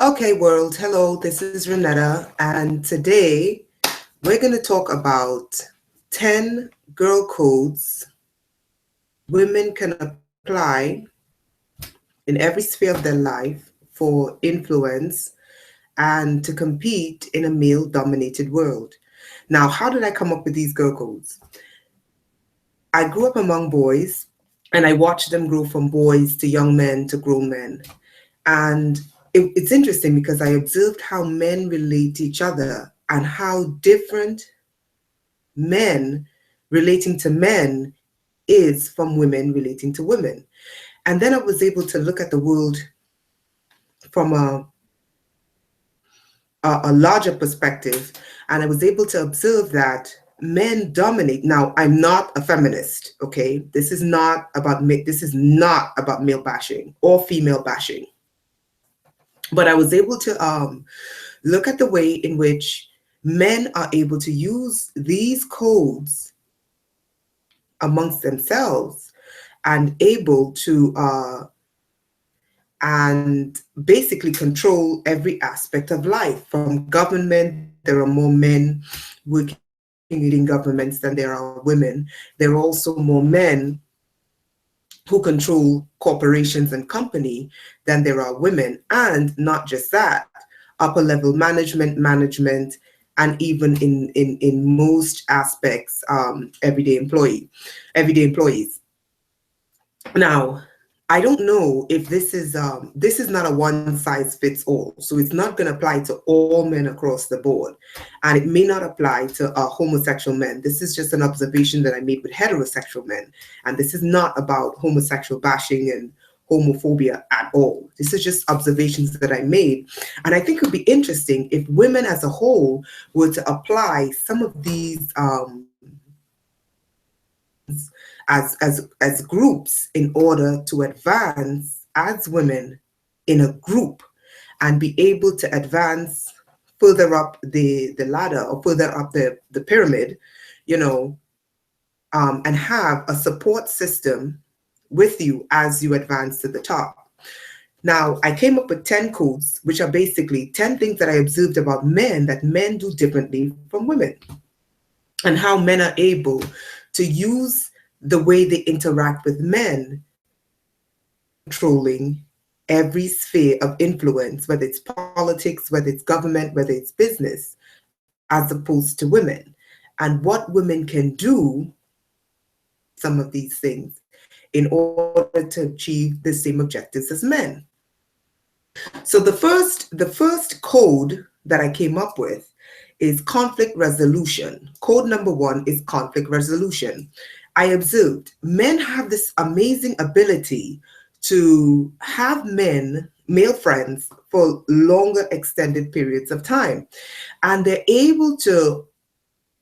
Okay, world. Hello, this is Renetta, and today we're going to talk about 10 girl codes women can apply in every sphere of their life for influence and to compete in a male dominated world. Now, how did I come up with these girl codes? I grew up among boys and I watched them grow from boys to young men to grown men. And it's interesting because I observed how men relate to each other and how different men relating to men is from women relating to women. And then I was able to look at the world from a larger perspective. And I was able to observe that men dominate. Now, I'm not a feminist, okay? This is not about male bashing or female bashing. But I was able to look at the way in which men are able to use these codes amongst themselves and able to and basically control every aspect of life. From government, there are more men working in governments than there are women. There are also more men who control corporations and company than there are women. And not just that, upper level management, and even in most aspects, everyday employees. Now, I don't know if this is not a one size fits all. So it's not going to apply to all men across the board, and it may not apply to homosexual men. This is just an observation that I made with heterosexual men, and this is not about homosexual bashing and homophobia at all. This is just observations that I made, and I think it would be interesting if women as a whole were to apply some of these as groups in order to advance as women in a group and be able to advance further up the ladder or further up the pyramid, and have a support system with you as you advance to the top. Now, I came up with 10 codes, which are basically 10 things that I observed about men that men do differently from women, and how men are able to use the way they interact with men, controlling every sphere of influence, whether it's politics, whether it's government, whether it's business, as opposed to women, and what women can do, some of these things, in order to achieve the same objectives as men. So the first code that I came up with is conflict resolution. Code number 1 is conflict resolution. I observed men have this amazing ability to have male friends for longer extended periods of time. And they're able to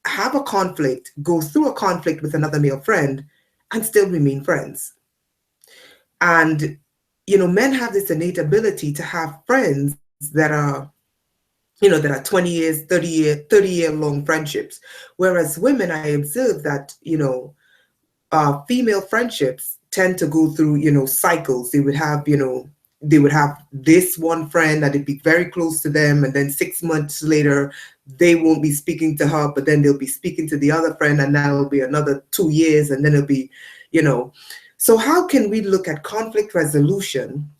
have a conflict, go through a conflict with another male friend and still remain friends. And, men have this innate ability to have friends that are 20 years, 30-year long friendships. Whereas women, I observe that, female friendships tend to go through, cycles. They would have this one friend that would be very close to them, and then 6 months later, they won't be speaking to her, but then they'll be speaking to the other friend, and that'll be another 2 years, and then it'll be, So how can we look at conflict resolution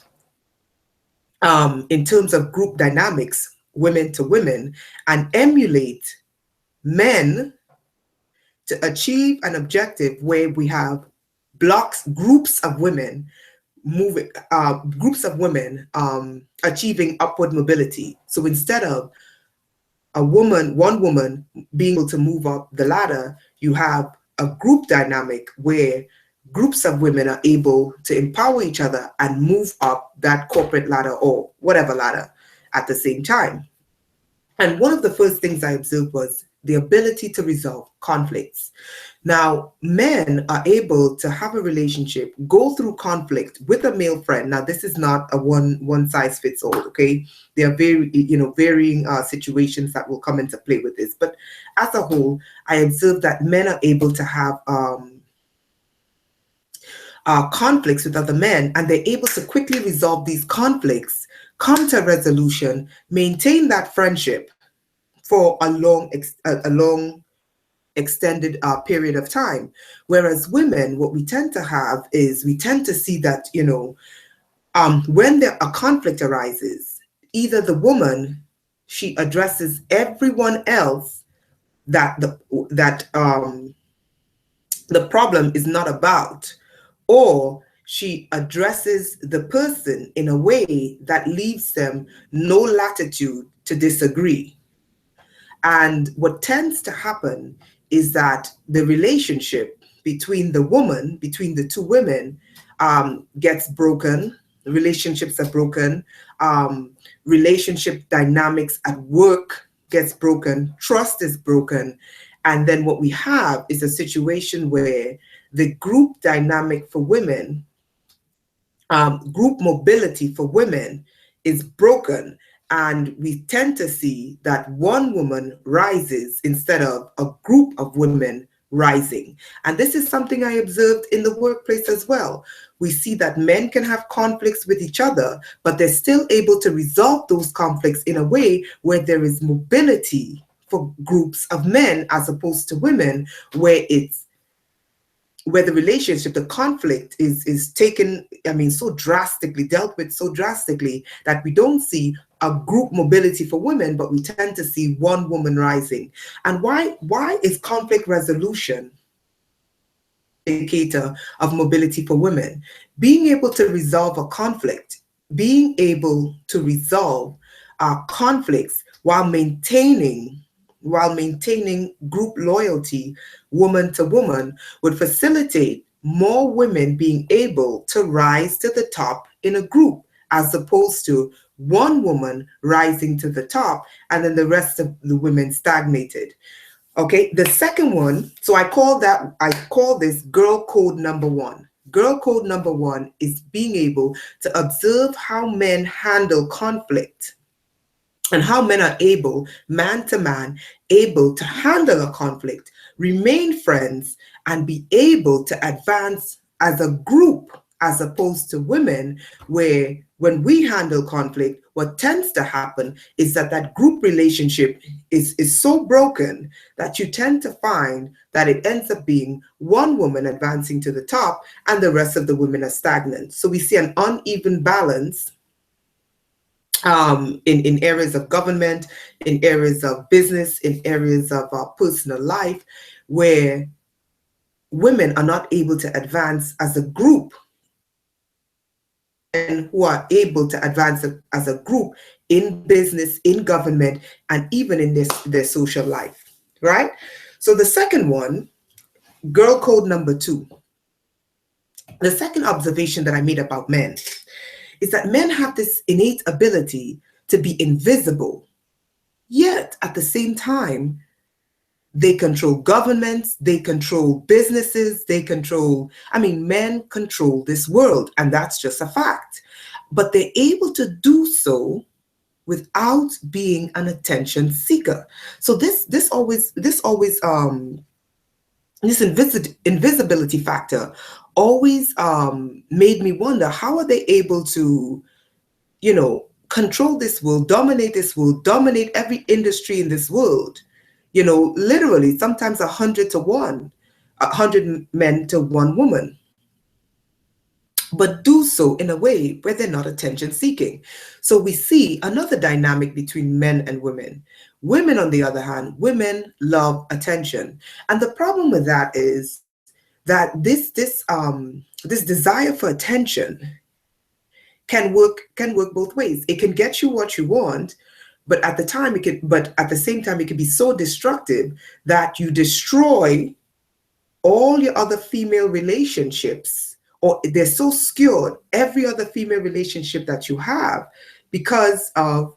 in terms of group dynamics, women to women, and emulate men to achieve an objective where we have groups of women achieving upward mobility. So instead of one woman being able to move up the ladder, you have a group dynamic where groups of women are able to empower each other and move up that corporate ladder or whatever ladder at the same time. And one of the first things I observed was the ability to resolve conflicts. Now, men are able to have a relationship, go through conflict with a male friend. Now, this is not a one size fits all, okay? There are varying situations that will come into play with this. But as a whole, I observed that men are able to have conflicts with other men, and they're able to quickly resolve these conflicts come to resolution, maintain that friendship for a long extended period of time. Whereas women, what we tend to have is we tend to see that, when a conflict arises, either the woman, she addresses everyone else that the problem is not about, or she addresses the person in a way that leaves them no latitude to disagree. And what tends to happen is that the relationship between the two women, gets broken. Relationships are broken. Relationship dynamics at work gets broken. Trust is broken. And then what we have is a situation where the group dynamic for women, group mobility for women is broken. And we tend to see that one woman rises instead of a group of women rising. And this is something I observed in the workplace as well. We see that men can have conflicts with each other, but they're still able to resolve those conflicts in a way where there is mobility for groups of men as opposed to women, where the relationship, the conflict is taken, so drastically, dealt with so drastically, that we don't see a group mobility for women, but we tend to see one woman rising. And why is conflict resolution an indicator of mobility for women? Being able to resolve a conflict, being able to resolve conflicts while maintaining group loyalty, woman to woman, would facilitate more women being able to rise to the top in a group, as opposed to one woman rising to the top and then the rest of the women stagnated. Okay, the second one, so I call this girl code number one. Girl code number one is being able to observe how men handle conflict, and how men are able, man to man, able to handle a conflict, remain friends, and be able to advance as a group, as opposed to women, where when we handle conflict, what tends to happen is that group relationship is so broken that you tend to find that it ends up being one woman advancing to the top and the rest of the women are stagnant. So we see an uneven balance in areas of government, in areas of business, in areas of personal life, where women are not able to advance as a group, and who are able to advance as a group in business, in government, and even in their social life, right? So the second one, girl code number two. The second observation that I made about men is that men have this innate ability to be invisible, yet at the same time, they control governments, they control businesses, men control this world, and that's just a fact. But they're able to do so without being an attention seeker. So this invisibility factor always made me wonder, how are they able to, control this world, dominate every industry in this world, literally sometimes 100 to 1, 100 men to 1 woman, but do so in a way where they're not attention seeking. So we see another dynamic between men and women. Women, on the other hand, women love attention. And the problem with that is that this desire for attention can work both ways. It can get you what you want, but at the same time, it can be so destructive that you destroy all your other female relationships, or they're so skewed, every other female relationship that you have, because of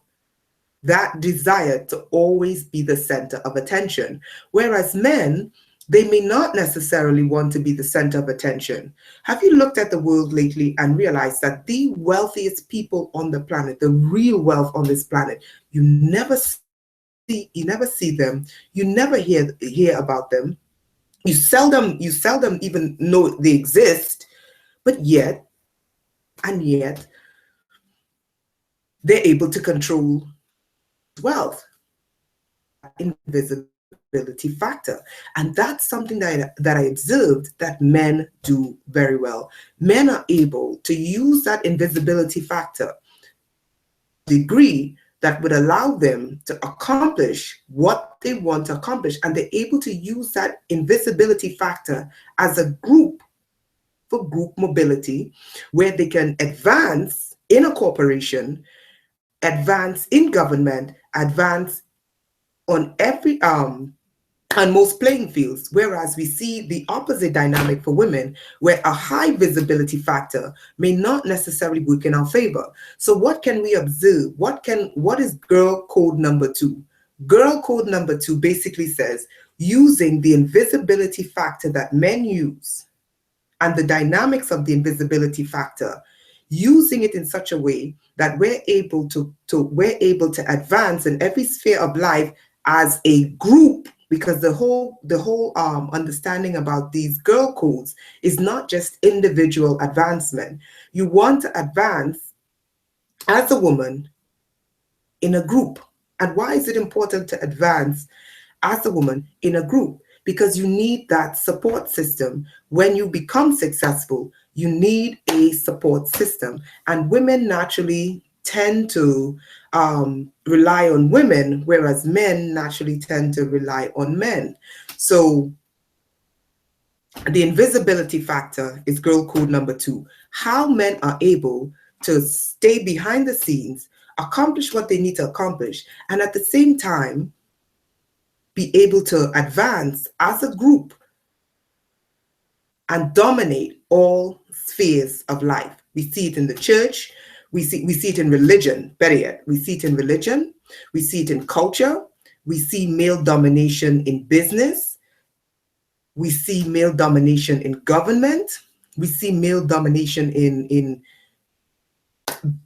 that desire to always be the center of attention. Whereas men, they may not necessarily want to be the center of attention. Have you looked at the world lately and realized that the wealthiest people on the planet, the real wealth on this planet, you never see them, you never hear about them, you seldom even know they exist, but yet they're able to control wealth, invisibility factor. And that's something that I observed that men do very well. Men are able to use that invisibility factor degree that would allow them to accomplish what they want to accomplish. And they're able to use that invisibility factor as a group for group mobility, where they can advance in a corporation, advance in government, advance on every on most playing fields, whereas we see the opposite dynamic for women, where a high visibility factor may not necessarily work in our favor. So what can we observe? What is girl code number 2? Girl code number 2 basically says using the invisibility factor that men use and the dynamics of the invisibility factor, using it in such a way that we're able to advance in every sphere of life as a group, because the whole understanding about these girl codes is not just individual advancement. You want to advance as a woman in a group. And why is it important to advance as a woman in a group? Because you need that support system. When you become successful, you need a support system. And women naturally tend to rely on women, whereas men naturally tend to rely on men. So the invisibility factor is girl code number 2. How men are able to stay behind the scenes, accomplish what they need to accomplish, and at the same time, be able to advance as a group and dominate all spheres of life. We see it in the church, we see it in religion, better yet, we see it in religion, we see it in culture, we see male domination in business, we see male domination in government, we see male domination in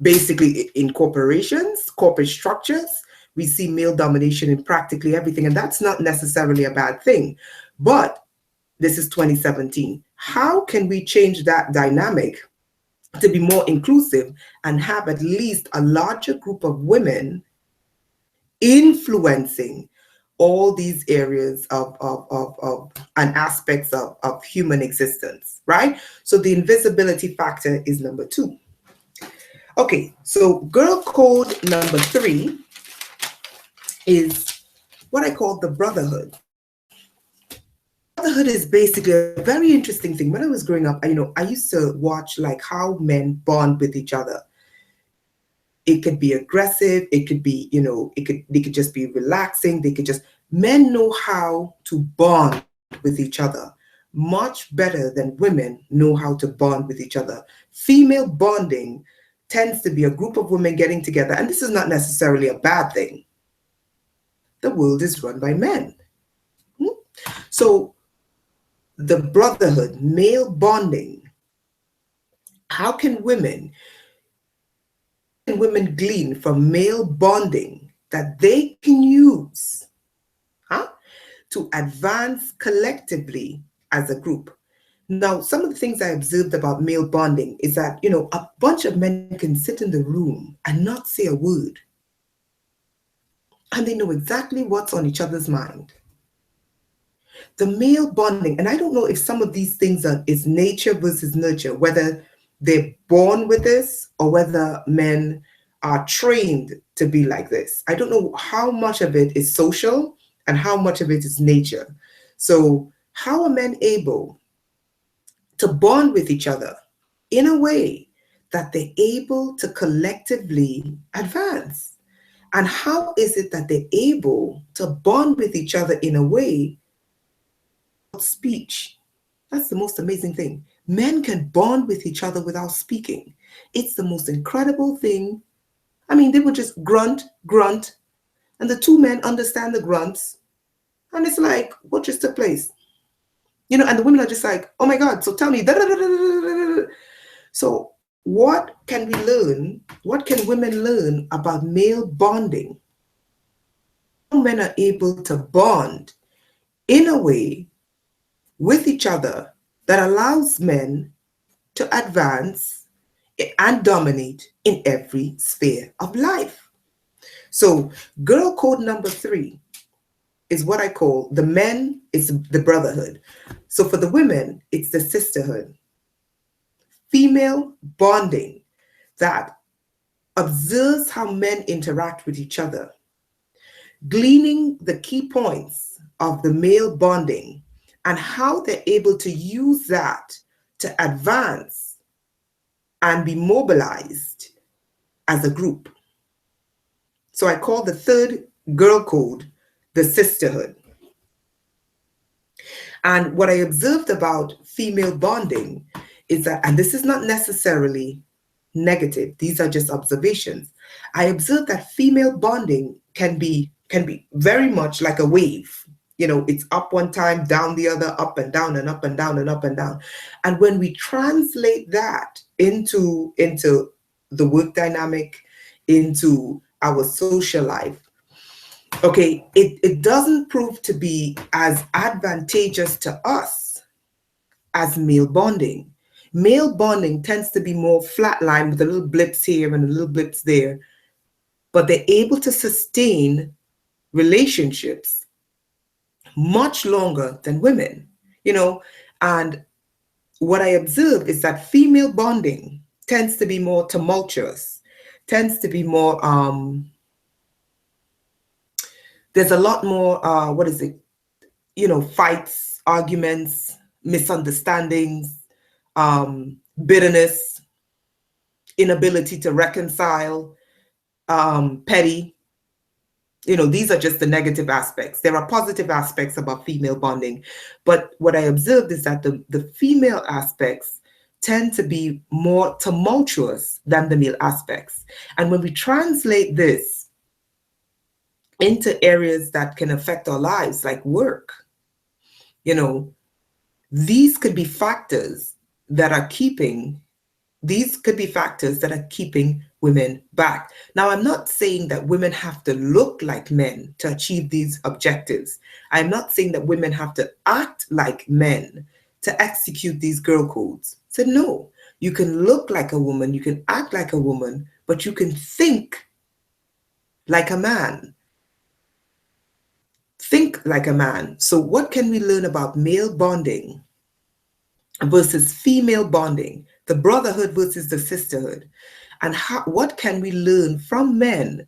basically in corporations, corporate structures. We see male domination in practically everything, and that's not necessarily a bad thing. But this is 2017. How can we change that dynamic to be more inclusive and have at least a larger group of women influencing all these areas of and aspects of human existence, right? So the invisibility factor is number 2. Okay, so girl code number 3 is what I call the brotherhood. Brotherhood is basically a very interesting thing. When I was growing up, I used to watch like how men bond with each other. It could be aggressive, it could be, they could just be relaxing, men know how to bond with each other much better than women know how to bond with each other. Female bonding tends to be a group of women getting together, and this is not necessarily a bad thing. The world is run by men. So the brotherhood, male bonding, how can women glean from male bonding that they can use to advance collectively as a group? Now, some of the things I observed about male bonding is that, a bunch of men can sit in the room and not say a word, and they know exactly what's on each other's mind. The male bonding, and I don't know if some of these things is nature versus nurture, whether they're born with this or whether men are trained to be like this. I don't know how much of it is social and how much of it is nature. So how are men able to bond with each other in a way that they're able to collectively advance? And how is it that they're able to bond with each other in a way without speech? That's the most amazing thing. Men can bond with each other without speaking. It's the most incredible thing. I mean, they would just grunt, and the two men understand the grunts. And it's like, what just took place? And the women are just like, oh my God, so tell me. So what can we learn? What can women learn about male bonding? How men are able to bond in a way with each other that allows men to advance and dominate in every sphere of life. So girl code number 3 is what I call the men, it's the brotherhood. So for the women, it's the sisterhood. Female bonding that observes how men interact with each other, gleaning the key points of the male bonding and how they're able to use that to advance and be mobilized as a group. So I call the third girl code the sisterhood. And what I observed about female bonding is that, and this is not necessarily negative, these are just observations. I observed that female bonding can be very much like a wave. You know, it's up one time, down the other, up and down and up and down and up and down. And when we translate that into the work dynamic, into our social life, okay, it doesn't prove to be as advantageous to us as male bonding. Male bonding tends to be more flatline with a little blips here and a little blips there, but they're able to sustain relationships much longer than women, you know. And what I observe is that female bonding tends to be more tumultuous, tends to be more, there's a lot more, fights, arguments, misunderstandings, bitterness, inability to reconcile, petty. These are just the negative aspects. There are positive aspects about female bonding, but what I observed is that the female aspects tend to be more tumultuous than the male aspects. And when we translate this into areas that can affect our lives, like work, these could be factors that are keeping women back. Now, I'm not saying that women have to look like men to achieve these objectives. I'm not saying that women have to act like men to execute these girl codes. So no, you can look like a woman, you can act like a woman, but you can think like a man. Think like a man. So what can we learn about male bonding versus female bonding, the brotherhood versus the sisterhood? And what can we learn from men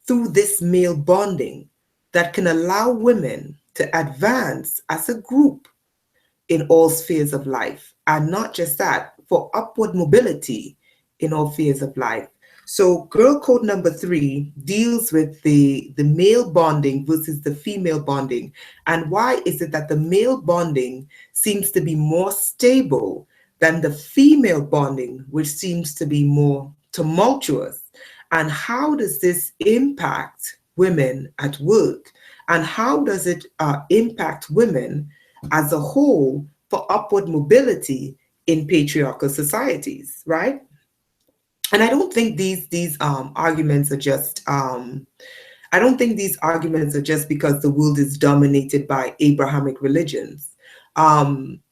through this male bonding that can allow women to advance as a group in all spheres of life? And not just that, for upward mobility in all spheres of life. So girl code number 3 deals with the male bonding versus the female bonding. And why is it that the male bonding seems to be more stable than the female bonding, which seems to be more tumultuous? And how does this impact women at work? And how does it impact women as a whole for upward mobility in patriarchal societies, right? And I don't think these arguments are just I don't think these arguments are just because the world is dominated by Abrahamic religions.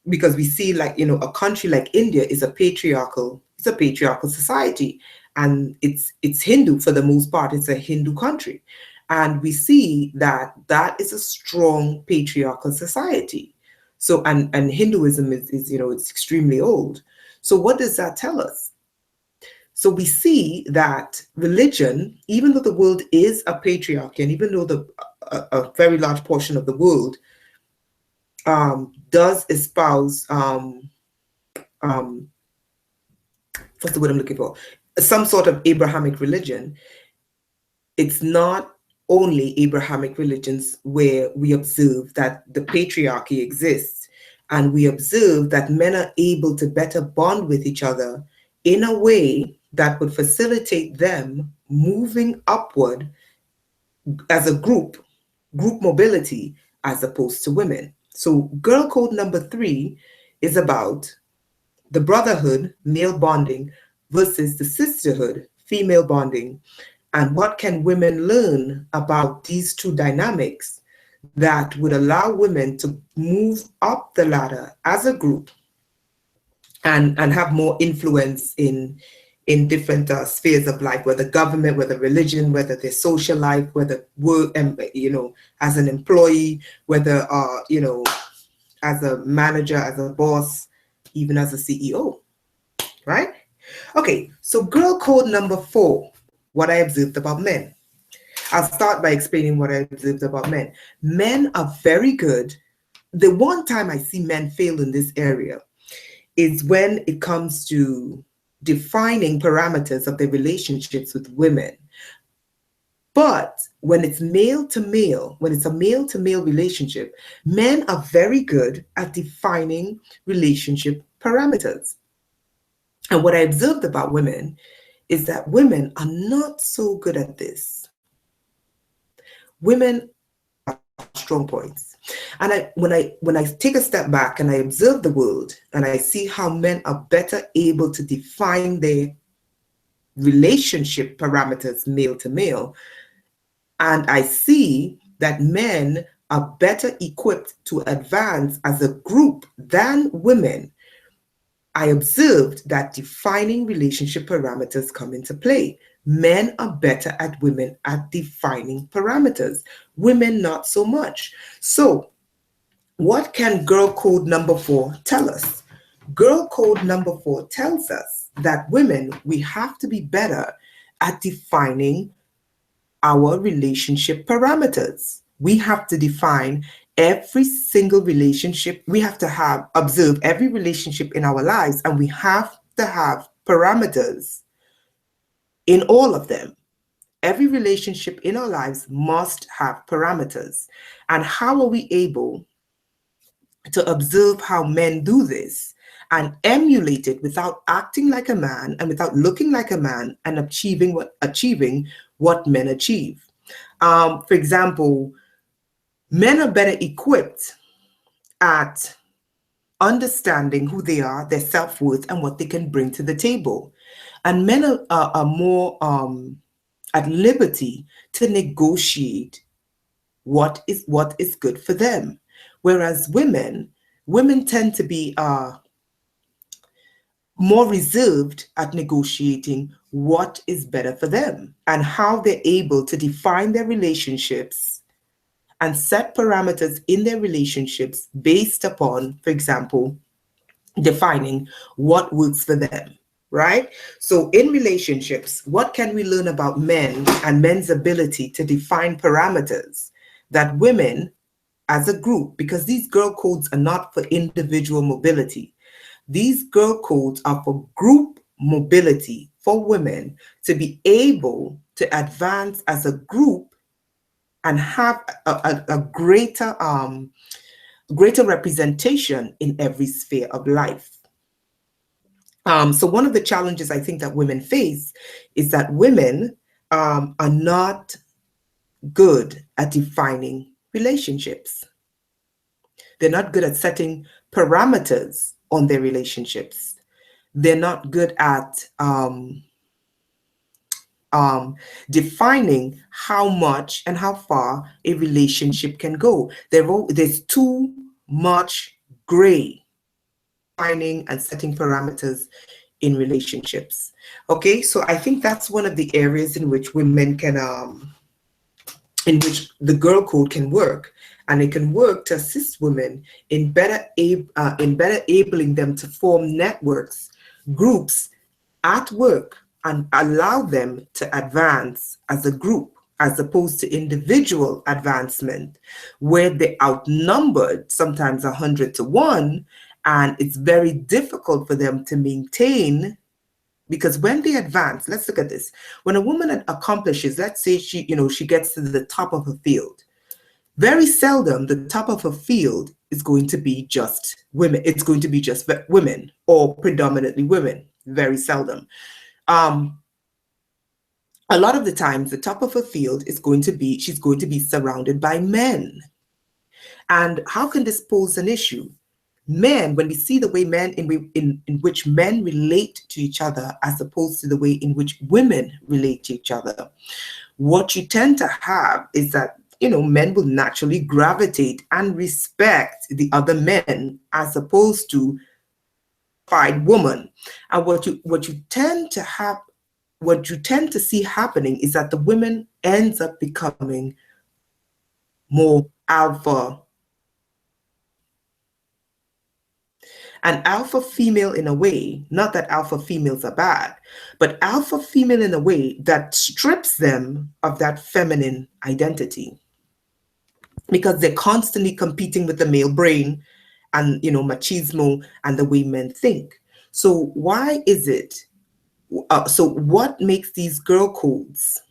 Because we see, like, a country like India is a patriarchal society, and it's Hindu for the most part. It's a Hindu country, and we see that is a strong patriarchal society. So and Hinduism is it's extremely old. So what does that tell us? So we see that religion, even though the world is a patriarchy, and even though a very large portion of the world does espouse what's the word I'm looking for? Some sort of Abrahamic religion. It's not only Abrahamic religions where we observe that the patriarchy exists, and we observe that men are able to better bond with each other in a way that would facilitate them moving upward as a group mobility, as opposed to women. So girl code number 3 is about the brotherhood, male bonding, versus the sisterhood, female bonding. And what can women learn about these two dynamics that would allow women to move up the ladder as a group and have more influence in in different spheres of life, whether government, whether religion, whether their social life, whether work, as an employee, whether, as a manager, as a boss, even as a CEO, right? Okay, so girl code number 4, what I observed about men. I'll start by explaining what I observed about men. Men are very good. The one time I see men fail in this area is when it comes to defining parameters of their relationships with women. But when it's male to male, when it's a male to male relationship, men are very good at defining relationship parameters. And what I observed about women is that women are not so good at this. Women have strong points. And when I take a step back and I observe the world and I see how men are better able to define their relationship parameters male to male, and I see that men are better equipped to advance as a group than women, I observed that defining relationship parameters come into play. Men are better at women at defining parameters. Women, not so much. So, what can girl code number 4 tell us? Girl code number 4 tells us that women, we have to be better at defining our relationship parameters. We have to define every single relationship. We have to observe every relationship in our lives, and we have to have parameters in all of them. Every relationship in our lives must have parameters. And how are we able to observe how men do this and emulate it without acting like a man and without looking like a man and achieving what men achieve? For example, men are better equipped at understanding who they are, their self-worth, and what they can bring to the table. And men are more at liberty to negotiate what is good for them. Whereas women tend to be more reserved at negotiating what is better for them and how they're able to define their relationships and set parameters in their relationships based upon, for example, defining what works for them, right? So in relationships, what can we learn about men and men's ability to define parameters that women as a group, because these girl codes are not for individual mobility. These girl codes are for group mobility for women to be able to advance as a group and have a greater representation in every sphere of life. So one of the challenges I think that women face is that women are not good at defining relationships. They're not good at setting parameters on their relationships. They're not good at defining how much and how far a relationship can go. There's too much gray defining and setting parameters in relationships. Okay, so I think that's one of the areas in which women can, in which the girl code can work, and it can work to assist women in better enabling them to form networks, groups at work, and allow them to advance as a group, as opposed to individual advancement, where they're outnumbered, sometimes 100 to 1, and it's very difficult for them to maintain. Because when they advance, let's look at this. When a woman accomplishes, let's say she gets to the top of her field, very seldom the top of her field is going to be just women. It's going to be just women, or predominantly women, very seldom. A lot of the times, the top of her field is she's going to be surrounded by men. And how can this pose an issue? Men, when we see the way in which men relate to each other as opposed to the way in which women relate to each other, what you tend to have is that men will naturally gravitate and respect the other men as opposed to woman. And what you tend to see happening is that the women ends up becoming more alpha, an alpha female in a way, not that alpha females are bad, but alpha female in a way that strips them of that feminine identity, because they're constantly competing with the male brain and, machismo and the way men think. So why is it, so what makes these girl codes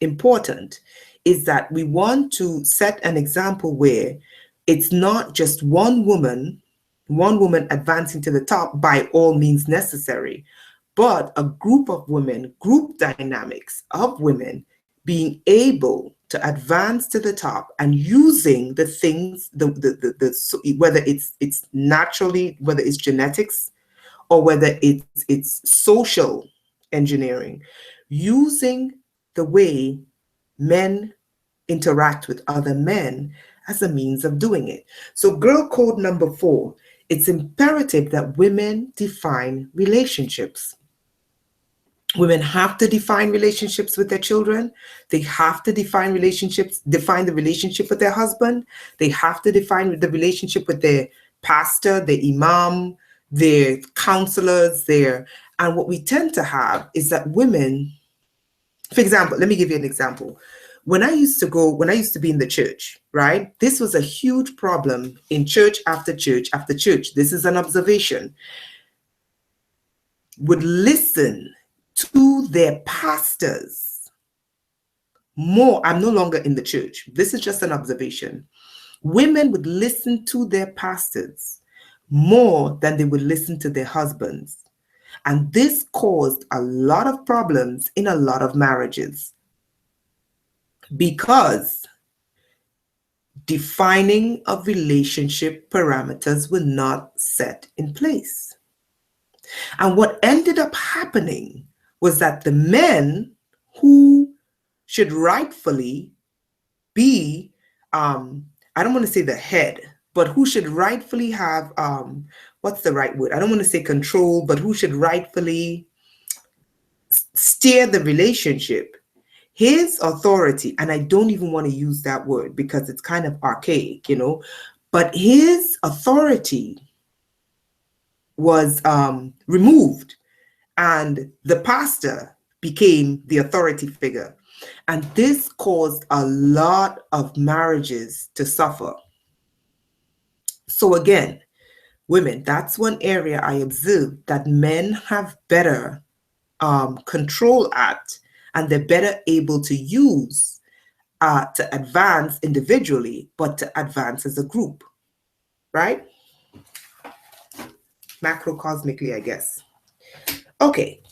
important is that we want to set an example where it's not just one woman advancing to the top by all means necessary, but a group of women, group dynamics of women being able to advance to the top and using the things, whether it's naturally, whether it's genetics, or whether it's social engineering, using the way men interact with other men as a means of doing it. So girl code number 4, it's imperative that women define relationships. Women have to define relationships with their children. They have to define the relationship with their husband. They have to define the relationship with their pastor, their imam, their counselors, and what we tend to have is that women, for example, let me give you an example. When I used to be in the church, right? This was a huge problem in church after church after church. This is an observation. Would listen to their pastors more. I'm no longer in the church. This is just an observation. Women would listen to their pastors more than they would listen to their husbands. And this caused a lot of problems in a lot of marriages because defining of relationship parameters were not set in place. And what ended up happening was that the men who should rightfully be, I don't want to say the head, but who should rightfully have, what's the right word? I don't want to say control, but who should rightfully steer the relationship. His authority, and I don't even want to use that word because it's kind of archaic, but his authority was removed, and the pastor became the authority figure. And this caused a lot of marriages to suffer. So again, women, that's one area I observed that men have better control at, and they're better able to use to advance individually, but to advance as a group, right? Macrocosmically, I guess. Okay.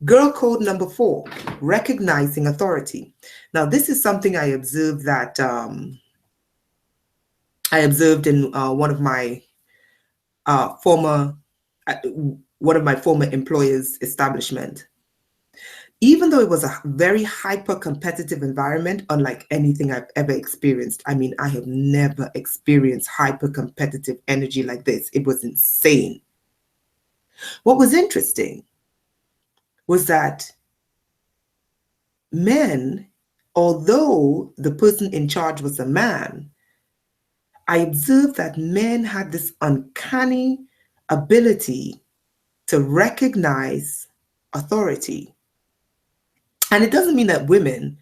Girl code number 4, recognizing authority. Now, this is something I observed that I observed in one of my former employers' establishment. Even though it was a very hyper-competitive environment, unlike anything I've ever experienced. I mean, I have never experienced hyper-competitive energy like this. It was insane. What was interesting was that men, although the person in charge was a man, I observed that men had this uncanny ability to recognize authority. And it doesn't mean that women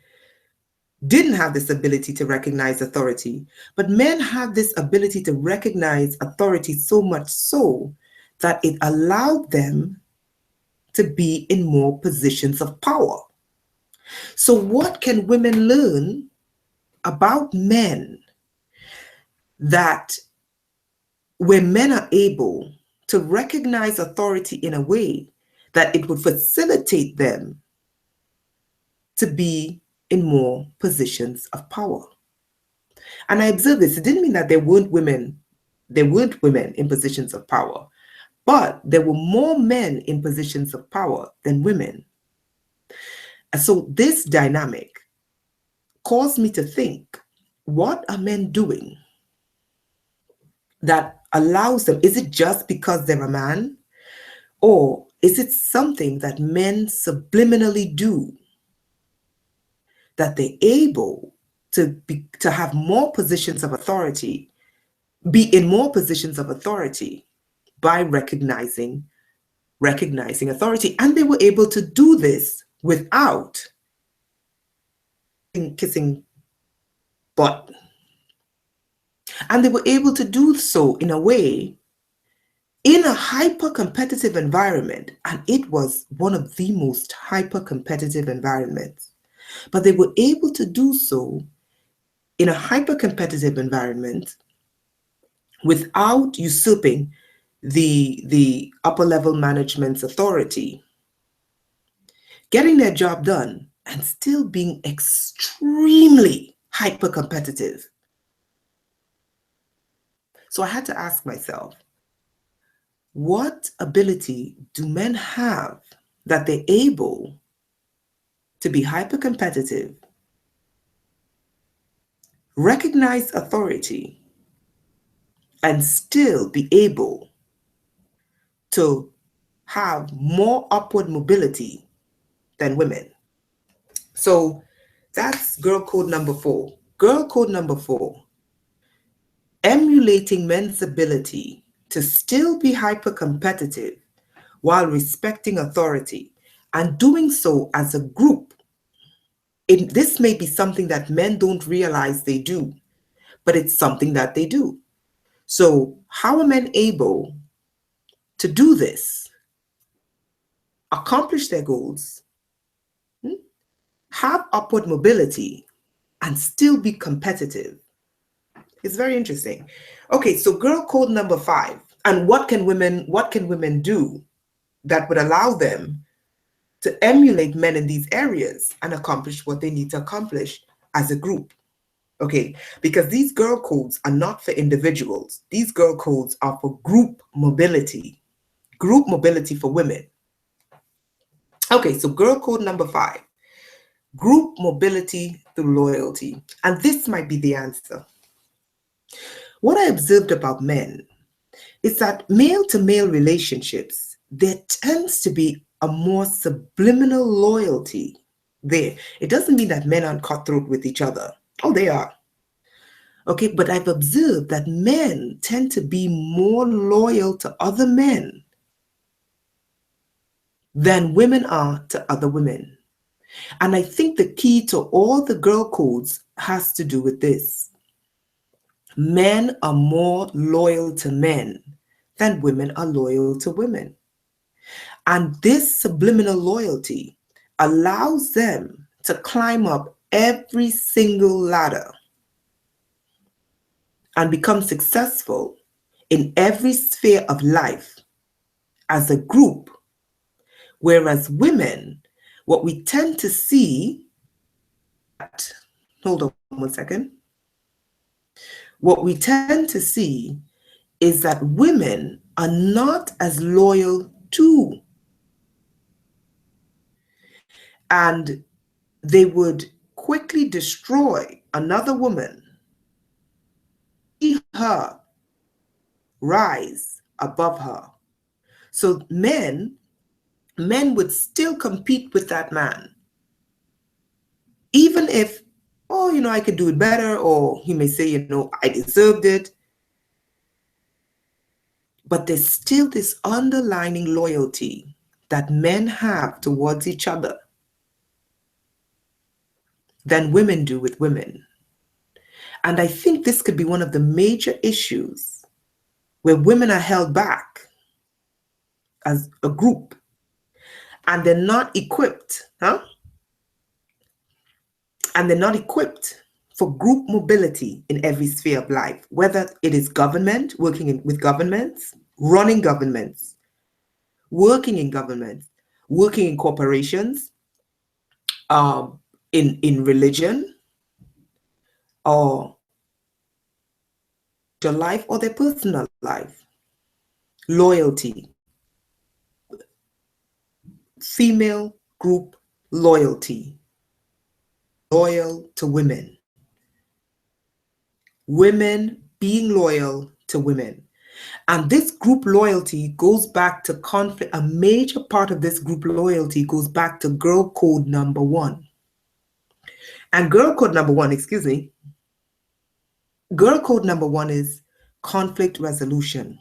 didn't have this ability to recognize authority, but men have this ability to recognize authority so much so that it allowed them to be in more positions of power. So what can women learn about men that where men are able to recognize authority in a way that it would facilitate them to be in more positions of power? And I observed this. It didn't mean that there weren't women in positions of power, but there were more men in positions of power than women. And so this dynamic caused me to think, what are men doing that allows them? Is it just because they're a man? Or is it something that men subliminally do, that they're able to have more positions of authority, be in more positions of authority by recognizing authority? And they were able to do this without kissing butt. And they were able to do so in a way, in a hyper-competitive environment, and it was one of the most hyper-competitive environments. But they were able to do so in a hyper-competitive environment without usurping the upper-level management's authority, getting their job done, and still being extremely hyper-competitive. So I had to ask myself, what ability do men have that they're able to be hyper-competitive, recognize authority, and still be able to have more upward mobility than women? So that's girl code number 4. Girl code number 4, emulating men's ability to still be hyper-competitive while respecting authority, and doing so as a group. This may be something that men don't realize they do, but it's something that they do. So how are men able to do this, accomplish their goals, have upward mobility, and still be competitive? It's very interesting. Okay, so girl code number 5. And what can women do that would allow them to emulate men in these areas and accomplish what they need to accomplish as a group? Okay, because these girl codes are not for individuals. These girl codes are for group mobility for women. Okay, so girl code number 5, group mobility through loyalty. And this might be the answer. What I observed about men is that male-to-male relationships, there tends to be a more subliminal loyalty there. It doesn't mean that men aren't cutthroat with each other. Oh, they are. Okay, but I've observed that men tend to be more loyal to other men than women are to other women. And I think the key to all the girl codes has to do with this. Men are more loyal to men than women are loyal to women. And this subliminal loyalty allows them to climb up every single ladder and become successful in every sphere of life as a group. Whereas women, what we tend to see, hold on one second. What we tend to see is that women are not as loyal to, and they would quickly destroy another woman, see her rise above her. So men would still compete with that man, even if, oh, I could do it better, or he may say, I deserved it. But there's still this underlying loyalty that men have towards each other than women do with women. And I think this could be one of the major issues where women are held back as a group and they're not equipped, And they're not equipped for group mobility in every sphere of life, whether it is government, working with governments, running governments, working in governments, working in corporations, in religion, or their life or their personal life. Loyalty, female group loyalty, loyal to women. Women being loyal to women. And this group loyalty goes back to conflict. A major part of this group loyalty goes back to girl code number one. And girl code number one, excuse me, girl code number one is conflict resolution.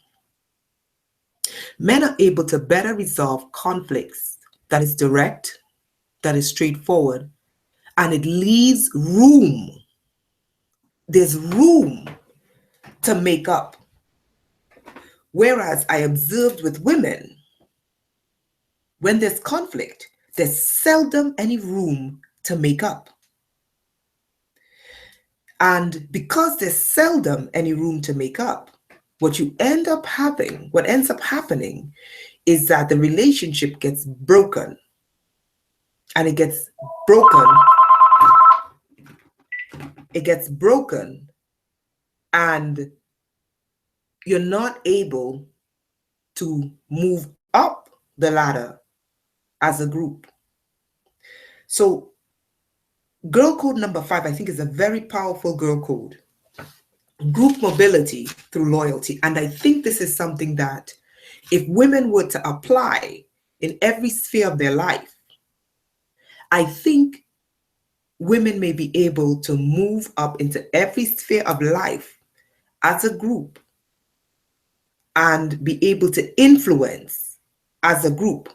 Men are able to better resolve conflicts that is direct, that is straightforward, and it leaves room. There's room to make up. Whereas I observed with women, when there's conflict, there's seldom any room to make up. And because there's seldom any room to make up, what ends up happening is that the relationship gets broken. And it gets broken, and you're not able to move up the ladder as a group. So girl code number 5, I think, is a very powerful girl code. Group mobility through loyalty. And I think this is something that if women were to apply in every sphere of their life, I think women may be able to move up into every sphere of life as a group and be able to influence as a group,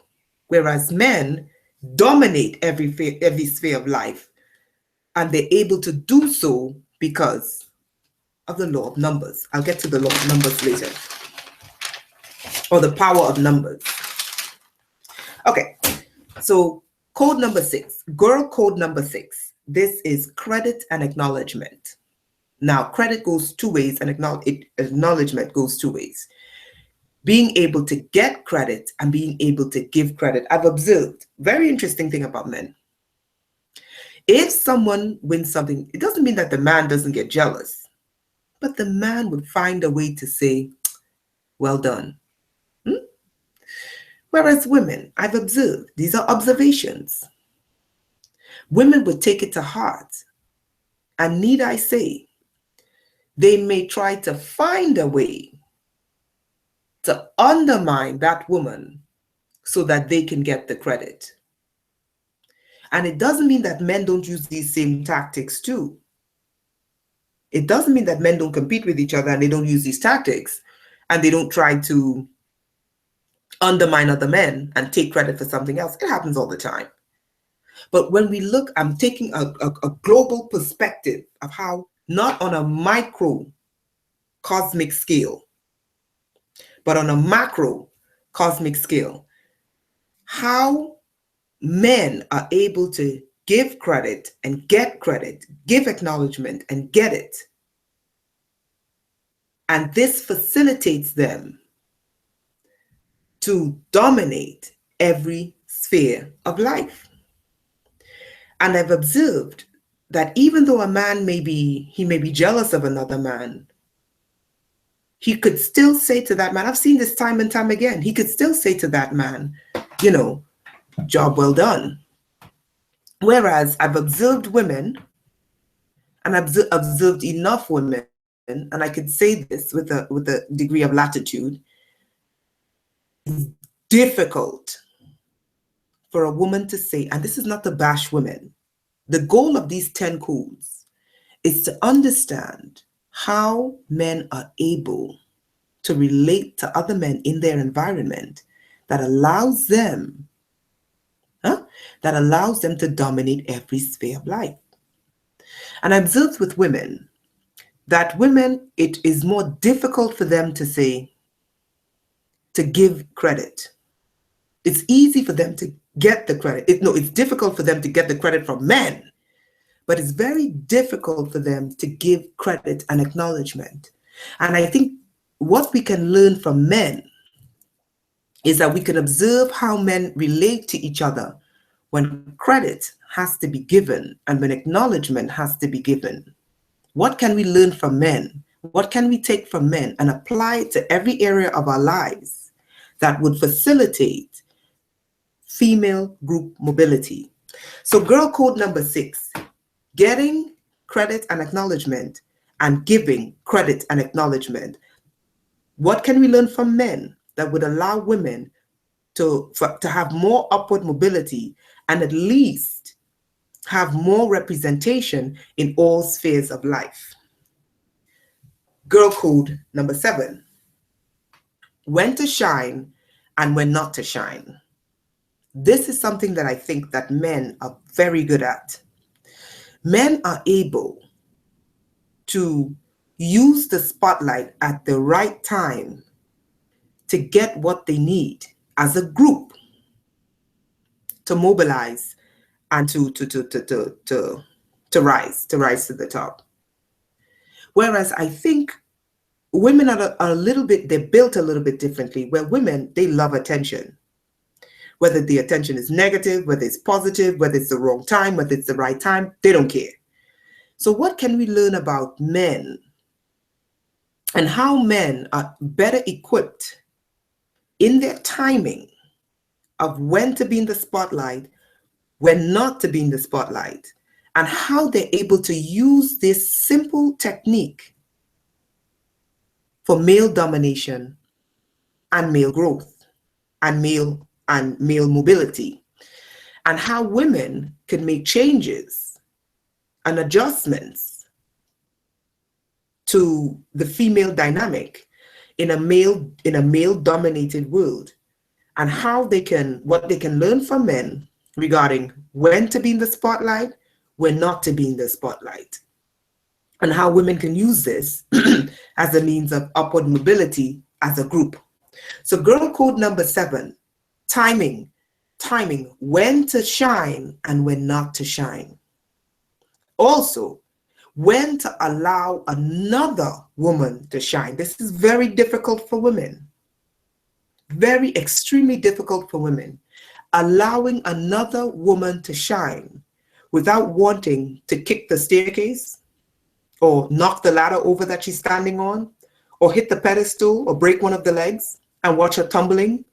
whereas men dominate every sphere of life, and they're able to do so because of the law of numbers. I'll get to the law of numbers later, or the power of numbers. Okay, so code number 6, girl code number 6. This is credit and acknowledgement. Now, credit goes two ways and acknowledgement goes two ways. Being able to get credit and being able to give credit. I've observed, very interesting thing about men. If someone wins something, it doesn't mean that the man doesn't get jealous, but the man would find a way to say, well done. Whereas women, I've observed, these are observations. Women would take it to heart. And need I say, they may try to find a way to undermine that woman so that they can get the credit. And it doesn't mean that men don't use these same tactics too. It doesn't mean that men don't compete with each other and they don't use these tactics and they don't try to undermine other men and take credit for something else. It happens all the time. But when we look, I'm taking a global perspective of how, not on a micro cosmic scale, but on a macro cosmic scale, how men are able to give credit and get credit, give acknowledgement and get it. And this facilitates them to dominate every sphere of life. And I've observed that even though a man may be jealous of another man, he could still say to that man, I've seen this time and time again, he could still say to that man, job well done. Whereas I've observed women, and I've observed enough women, and I could say this with a degree of latitude, it's difficult for a woman to say, and this is not to bash women, the goal of these 10 codes is to understand how men are able to relate to other men in their environment that allows them to dominate every sphere of life. And I observed with women that women, it is more difficult for them to give credit. It's easy for them to get the credit. It's difficult for them to get the credit from men, but it's very difficult for them to give credit and acknowledgement. And I think what we can learn from men is that we can observe how men relate to each other when credit has to be given and when acknowledgement has to be given. What can we learn from men? What can we take from men and apply it to every area of our lives that would facilitate female group mobility? So girl code number 6, getting credit and acknowledgement and giving credit and acknowledgement. What can we learn from men that would allow women to have more upward mobility and at least have more representation in all spheres of life? Girl code number 7, when to shine and when not to shine. This is something that I think that men are very good at. Men are able to use the spotlight at the right time to get what they need as a group to mobilize and to rise to the top. Whereas I think women are a little bit, they're built a little bit differently, where women, they love attention. Whether the attention is negative, whether it's positive, whether it's the wrong time, whether it's the right time, they don't care. So what can we learn about men and how men are better equipped in their timing of when to be in the spotlight, when not to be in the spotlight, and how they're able to use this simple technique for male domination and male growth and male mobility, and how women can make changes and adjustments to the female dynamic in a male dominated world, and how what they can learn from men regarding when to be in the spotlight, when not to be in the spotlight, and how women can use this as a means of upward mobility as a group. So girl code number 7, timing, when to shine and when not to shine. Also, when to allow another woman to shine. This is very difficult for women. Very extremely difficult for women. Allowing another woman to shine without wanting to kick the staircase or knock the ladder over that she's standing on, or hit the pedestal or break one of the legs and watch her tumbling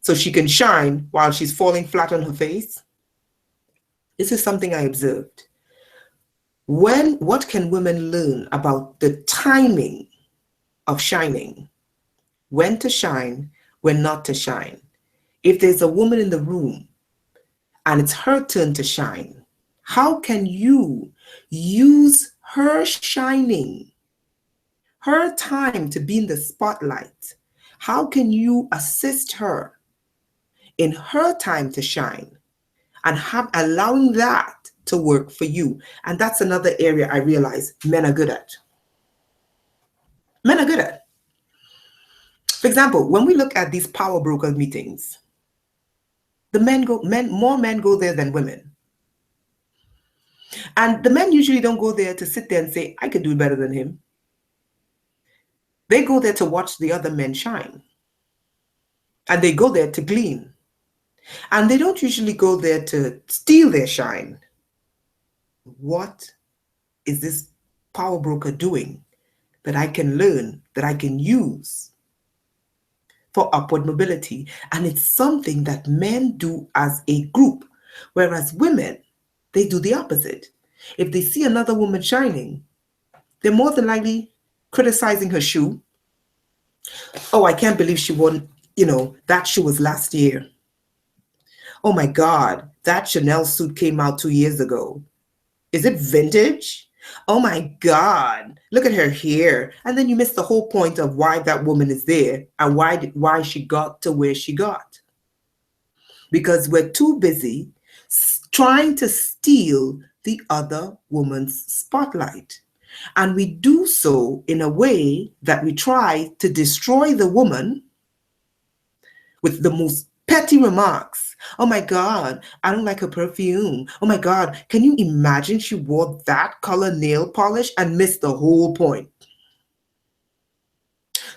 so she can shine while she's falling flat on her face. This is something I observed. What can women learn about the timing of shining? When to shine, when not to shine. If there's a woman in the room and it's her turn to shine, how can you use her shining, her time to be in the spotlight? How can you assist her in her time to shine and allowing that to work for you? And that's another area I realize men are good at. Men are good at. For example, when we look at these power broker meetings, more men go there than women. And the men usually don't go there to sit there and say, I could do better than him. They go there to watch the other men shine. And they go there to glean. And they don't usually go there to steal their shine. What is this power broker doing that I can learn, that I can use for upward mobility? And it's something that men do as a group, whereas women, they do the opposite. If they see another woman shining, they're more than likely criticizing her shoe. Oh, I can't believe she won, that shoe was last year. Oh my God, that Chanel suit came out 2 years ago. Is it vintage? Oh my God, look at her hair. And then you miss the whole point of why that woman is there and why she got to where she got. Because we're too busy trying to steal the other woman's spotlight. And we do so in a way that we try to destroy the woman with the most petty remarks. Oh my God, I don't like her perfume. Oh my God, can you imagine she wore that color nail polish and missed the whole point?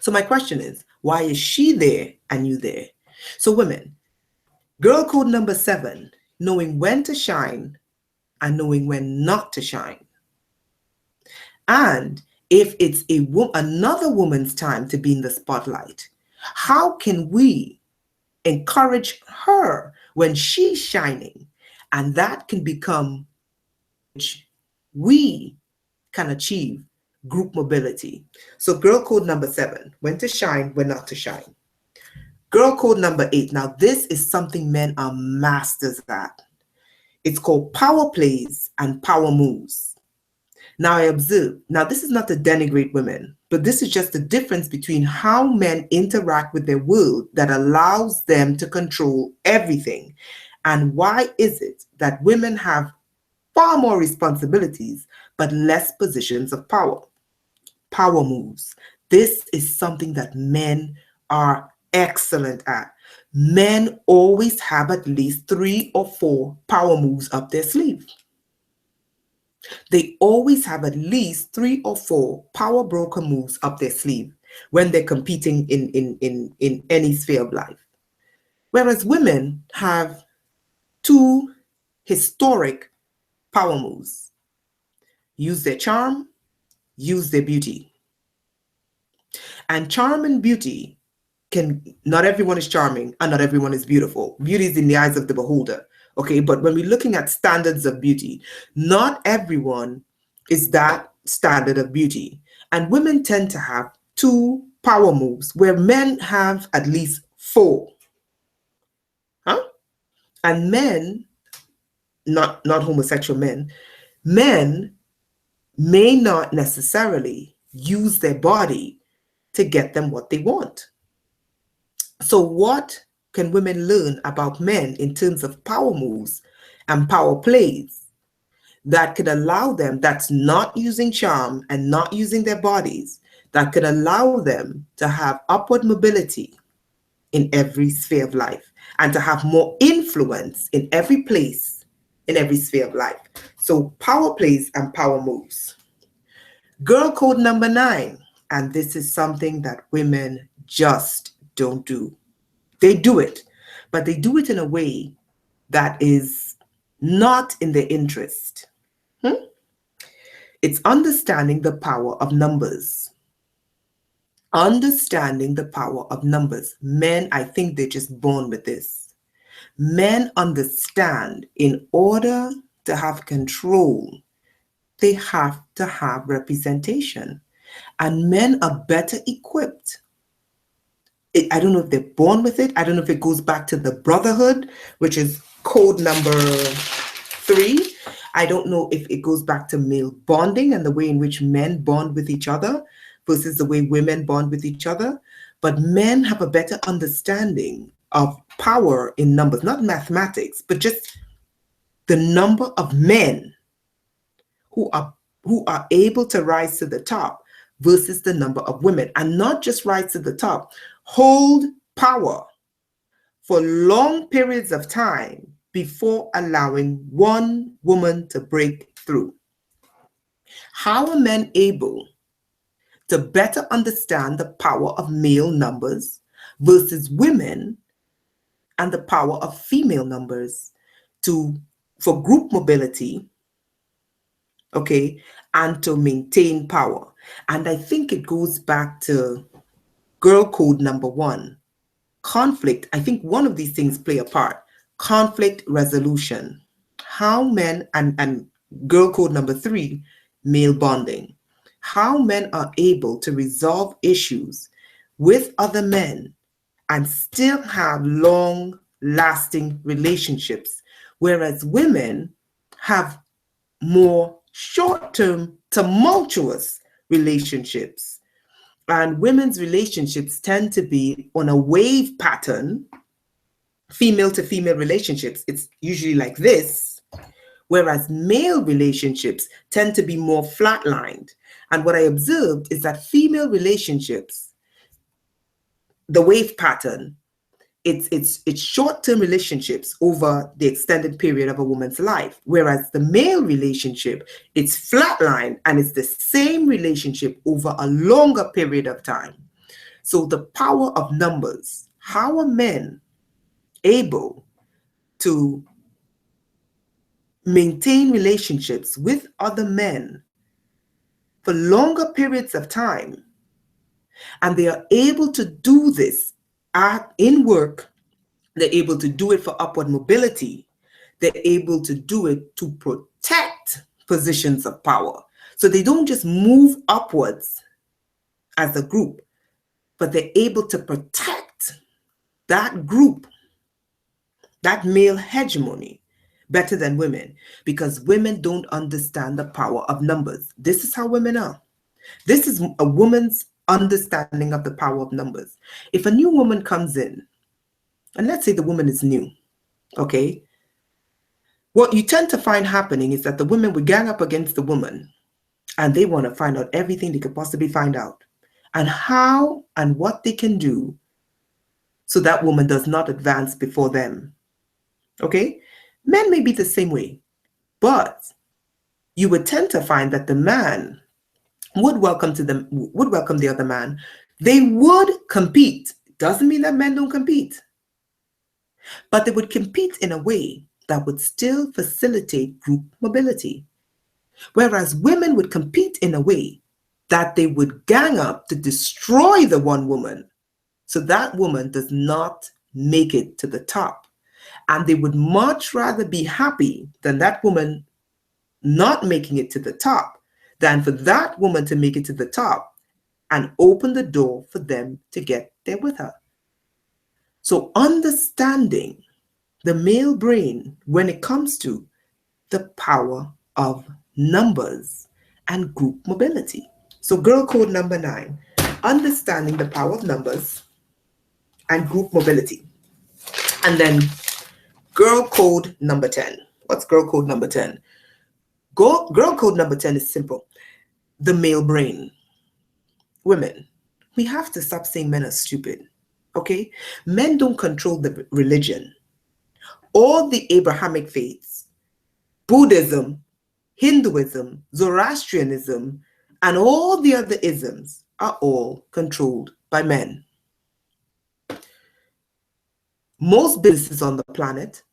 So my question is, why is she there and you there? So women, girl code number 7, knowing when to shine and knowing when not to shine. And if it's another woman's time to be in the spotlight, how can we encourage her when she's shining? And that can become, we can achieve group mobility. So girl code number 7, when to shine, when not to shine. Girl code number 8. Now this is something men are masters at. It's called power plays and power moves. Now I observe, now this is not to denigrate women, but this is just the difference between how men interact with their world that allows them to control everything. And why is it that women have far more responsibilities, but less positions of power? Power moves. This is something that men are excellent at. Men always have at least 3 or 4 power moves up their sleeve. They always have at least 3 or 4 power broker moves up their sleeve when they're competing in any sphere of life. Whereas women have 2 historic power moves. Use their charm, use their beauty. And charm and beauty not everyone is charming and not everyone is beautiful. Beauty is in the eyes of the beholder. Okay, but when we're looking at standards of beauty, not everyone is that standard of beauty. And women tend to have 2 power moves where men have at least 4. And men, not homosexual men may not necessarily use their body to get them what they want. So what can women learn about men in terms of power moves and power plays that could allow them, that's not using charm and not using their bodies, that could allow them to have upward mobility in every sphere of life and to have more influence in every place, in every sphere of life? So power plays and power moves. Girl code number 9, and this is something that women just don't do. They do it, but they do it in a way that is not in their interest. It's understanding the power of numbers. Understanding the power of numbers. Men, I think they're just born with this. Men understand in order to have control, they have to have representation. And men are better equipped. I don't know if they're born with it. I don't know if it goes back to the Brotherhood, which is code number 3. I don't know if it goes back to male bonding and the way in which men bond with each other versus the way women bond with each other. But men have a better understanding of power in numbers, not mathematics, but just the number of men who are able to rise to the top versus the number of women, and not just rise to the top, hold power for long periods of time before allowing one woman to break through. How are men able to better understand the power of male numbers versus women and the power of female numbers for group mobility, okay, and to maintain power? And I think it goes back to girl code number 1, conflict. I think one of these things play a part. Conflict resolution. How men, and girl code number 3, male bonding. How men are able to resolve issues with other men and still have long-lasting relationships, whereas women have more short-term, tumultuous relationships. And women's relationships tend to be on a wave pattern, female to female relationships. It's usually like this, whereas male relationships tend to be more flatlined. And what I observed is that female relationships, the wave pattern, it's short-term relationships over the extended period of a woman's life, whereas the male relationship, it's flatline and it's the same relationship over a longer period of time. So the power of numbers. How are men able to maintain relationships with other men for longer periods of time? And they are able to do this in work. They're able to do it for upward mobility. They're able to do it to protect positions of power. So they don't just move upwards as a group, but they're able to protect that group, that male hegemony, better than women, because women don't understand the power of numbers. This is how women are. This is a woman's understanding of the power of numbers. If a new woman comes in, and let's say the woman is new, okay, what you tend to find happening is that the women will gang up against the woman and they want to find out everything they could possibly find out and how and what they can do so that woman does not advance before them. Okay? Men may be the same way, but you would tend to find that the man would welcome the other man. They would compete. Doesn't mean that men don't compete, but they would compete in a way that would still facilitate group mobility. Whereas women would compete in a way that they would gang up to destroy the one woman so that woman does not make it to the top. And they would much rather be happy than that woman not making it to the top than for that woman to make it to the top and open the door for them to get there with her. So understanding the male brain when it comes to the power of numbers and group mobility. So girl code number 9, understanding the power of numbers and group mobility. And then girl code number 10. What's girl code number 10? Girl code number 10 is simple. The male brain. Women, we have to stop saying men are stupid. Okay? Men don't control the religion. All the Abrahamic faiths, Buddhism, Hinduism, Zoroastrianism, and all the other isms are all controlled by men. Most businesses on the planet,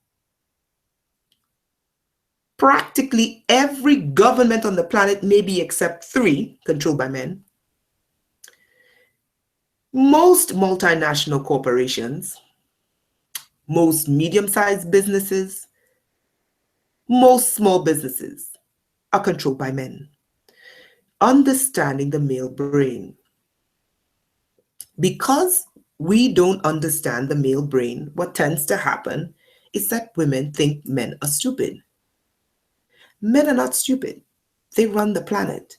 practically every government on the planet, maybe except 3, controlled by men. Most multinational corporations, most medium-sized businesses, most small businesses are controlled by men. Understanding the male brain. Because we don't understand the male brain, what tends to happen is that women think men are stupid. Men are not stupid. They run the planet.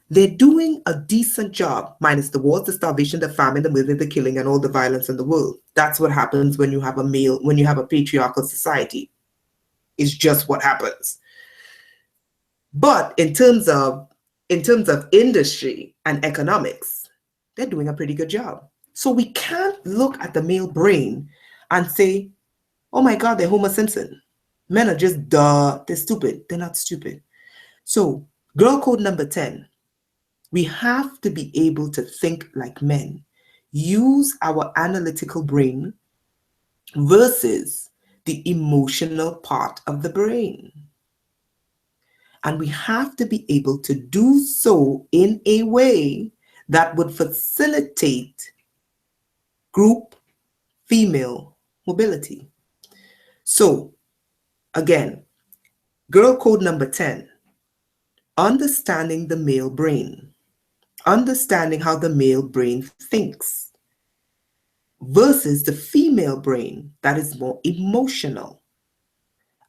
They're doing a decent job, minus the wars, the starvation, the famine, the murder, the killing, and all the violence in the world. That's what happens when you have a patriarchal society. It's just what happens. But in terms of industry and economics, they're doing a pretty good job. So we can't look at the male brain and say, oh my God, they're Homer Simpson. Men are just they're stupid. They're not stupid. So girl code number 10, we have to be able to think like men, use our analytical brain versus the emotional part of the brain. And we have to be able to do so in a way that would facilitate group female mobility. So again, girl code number 10, understanding the male brain, understanding how the male brain thinks versus the female brain that is more emotional.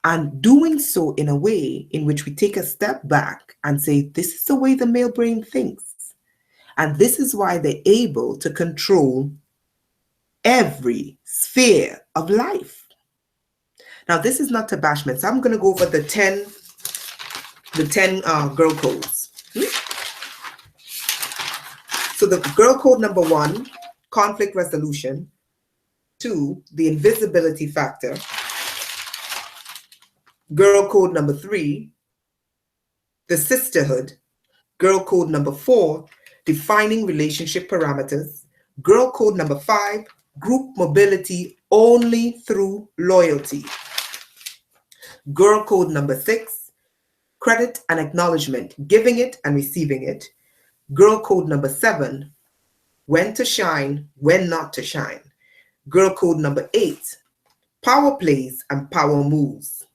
And doing so in a way in which we take a step back and say, this is the way the male brain thinks. And this is why they're able to control every sphere of life. Now, this is not to bash men, so I'm going to go over the 10 girl codes. So the girl code number 1, conflict resolution. 2, the invisibility factor. Girl code number 3, the sisterhood. Girl code number 4, defining relationship parameters. Girl code number 5, group mobility only through loyalty. Girl code number 6, credit and acknowledgement, giving it and receiving it. Girl code number 7, when to shine, when not to shine. Girl code number 8, power plays and power moves.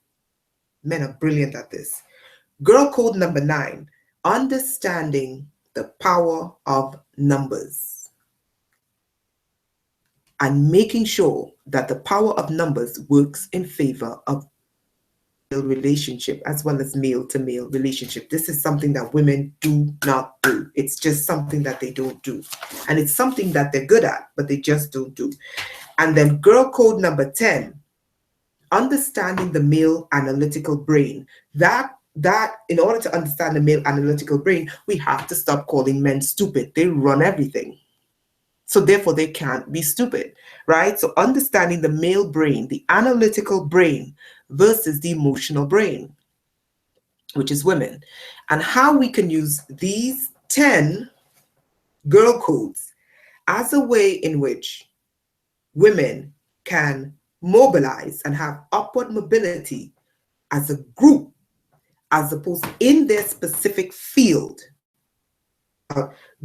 Men are brilliant at this. Girl code number 9, understanding the power of numbers and making sure that the power of numbers works in favor of relationship as well as male to male relationship. This is something that women do not do. It's just something that they don't do. And it's something that they're good at, but they just don't do. And then girl code number 10, understanding the male analytical brain. That in order to understand the male analytical brain, we have to stop calling men stupid. They run everything. So therefore they can't be stupid, right? So understanding the male brain, the analytical brain versus the emotional brain, which is women, and how we can use these 10 girl codes as a way in which women can mobilize and have upward mobility as a group, as opposed to in their specific field.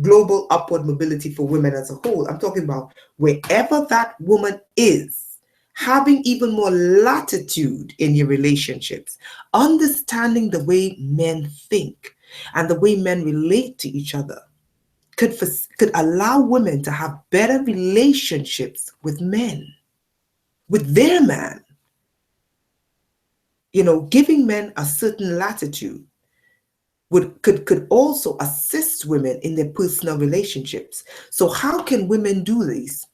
Global upward mobility for women as a whole. I'm talking about wherever that woman is, having even more latitude in your relationships, understanding the way men think and the way men relate to each other could allow women to have better relationships with men, with their man. You know, giving men a certain latitude could also assist women in their personal relationships. So how can women do these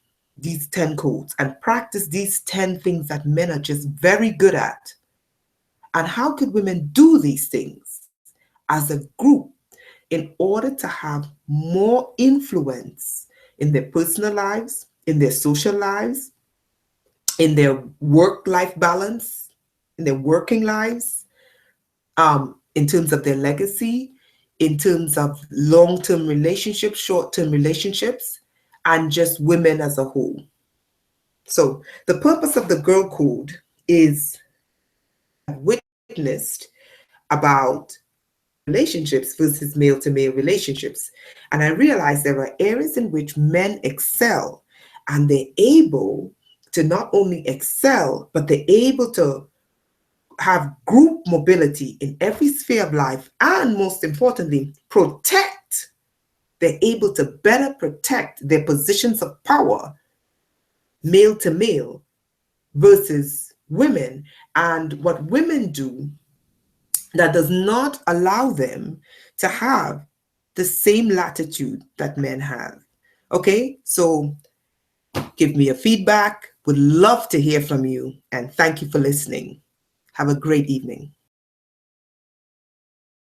10 codes and practice these 10 things that men are just very good at? And how could women do these things as a group in order to have more influence in their personal lives, in their social lives, in their work-life balance, in their working lives, in terms of their legacy, in terms of long-term relationships, short-term relationships, and just women as a whole. So the purpose of the Girl Code is witnessed about relationships versus male-to-male relationships. And I realized there are areas in which men excel, and they're able to not only excel, but they're able to have group mobility in every sphere of life, and most importantly, protect. They're able to better protect their positions of power, male to male versus women, and what women do that does not allow them to have the same latitude that men have. Okay, so give me your feedback. Would love to hear from you, and thank you for listening. Have a great evening.